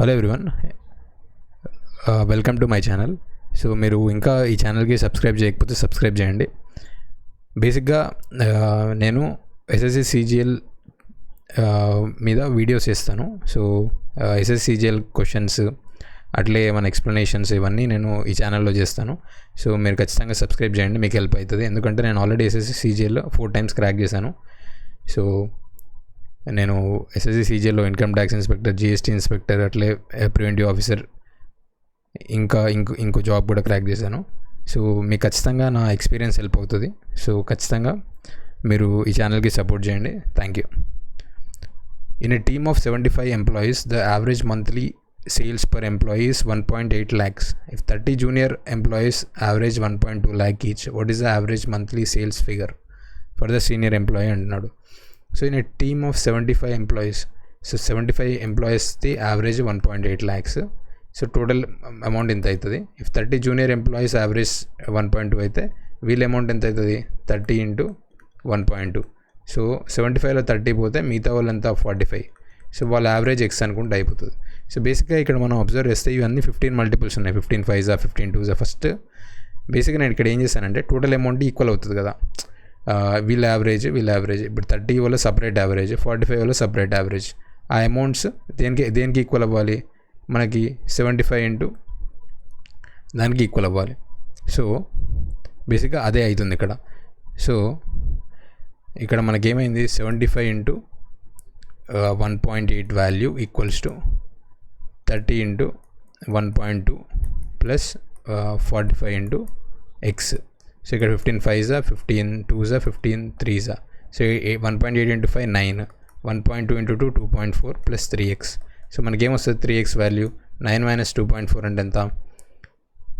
Hello everyone, welcome to my channel. So మీరు ఇంకా ఈ ఛానల్కి సబ్స్క్రైబ్ చేయకపోతే సబ్స్క్రైబ్ చేయండి. బేసిక్గా నేను ఎస్ఎస్సి సిజిఎల్ మీద వీడియోస్ చేస్తాను. సో ఎస్ఎస్సి సిజిఎల్ క్వశ్చన్స్ అట్లే మన ఎక్స్ప్లెనేషన్స్ ఇవన్నీ నేను ఈ ఛానల్లో చేస్తాను. సో మీరు ఖచ్చితంగా సబ్స్క్రైబ్ చేయండి, మీకు హెల్ప్ అవుతుంది. ఎందుకంటే నేను already SSC CGL 4 times crack చేశాను. సో నేను ఎస్ఎస్సి సిజిఎల్లో income tax inspector, GST inspector, అట్లే ప్రివెంటివ్ ఆఫీసర్, ఇంకో జాబ్ కూడా క్రాక్ చేశాను. సో మీకు ఖచ్చితంగా నా ఎక్స్పీరియన్స్ హెల్ప్ అవుతుంది. సో ఖచ్చితంగా మీరు ఈ ఛానల్కి సపోర్ట్ చేయండి. Thank you. In a team of 75 employees, the average monthly sales per employee is 1.8 lakhs. If 30 junior employees average 1.2 lakh each, what is the average monthly sales figure for the senior employee అంటున్నాడు. So in a team of 75 employees, so 75 employeesది average 1.8 lakhs. So total amount ఎంత అవుతుంది? If 30 junior employees average 1.2 అయితే వీళ్ళ amount ఎంత అవుతుంది? 30 into 1.2. So 75లో 30 పోతే మిగతా వాళ్ళు ఎంత? 45. సో వాళ్ళ యావరేజ్ ఎక్స్ అనుకుంటే అయిపోతుంది. సో బేసిక్గా ఇక్కడ మనం అబ్జర్వ్ చేస్తే ఇవన్నీ 15 మల్టిపుల్స్ ఉన్నాయి. 15 5s, 15 2s. ఫస్ట్ బేసిక్గా నేను ఇక్కడ ఏం చేశానంటే టోటల్ అమౌంట్ ఈక్వల్ అవుతుంది కదా, వీళ్ళ యావరేజ్ ఇప్పుడు 30 వల్ల సపరేట్ యావరేజ్, 45 వల్ల సపరేట్ యావరేజ్. ఆ అమౌంట్స్ దేనికి ఈక్వల్ అవ్వాలి? మనకి 75 into దానికి ఈక్వల్ అవ్వాలి. సో బేసిక్గా అదే అవుతుంది ఇక్కడ. సో ఇక్కడ మనకేమైంది? 75 into 1.8 value equals to 30 into 1.2 plus 45 into x. So ఇక్కడ 15 5s, 15 2s, 15 3s. So 1.8 into 5 9, 1.2 into 2 2.4 plus 3x. So మనకేమొస్తుంది? 3x value. 9 - 2.4 అంటే ఎంత?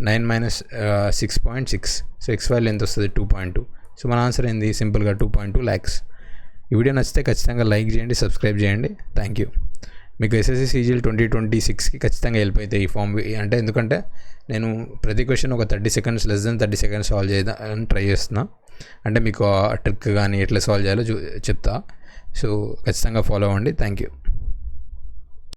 9 - 6.6. సో x వాల్యూ ఎంత వస్తుంది? 2.2. సో మన ఆన్సర్ ఏంది? సింపుల్గా 2.2 lakhs. ఈ వీడియో నచ్చితే ఖచ్చితంగా లైక్ చేయండి, సబ్స్క్రైబ్ చేయండి. Thank you. మీకు ఎస్ఎస్సి సిజిఎల్ 2026కి ఖచ్చితంగా హెల్ప్ అవుతాయి ఈ ఫామ్. అంటే ఎందుకంటే నేను ప్రతి క్వశ్చన్ ఒక 30 seconds, less than 30 seconds solve చేయడానికి ట్రై చేస్తున్నా. అంటే మీకు ఆ ట్రిక్ కానీ ఎట్లా సాల్వ్ చేయాలో చెప్తా. సో ఖచ్చితంగా ఫాలో అవ్వండి. Thank you.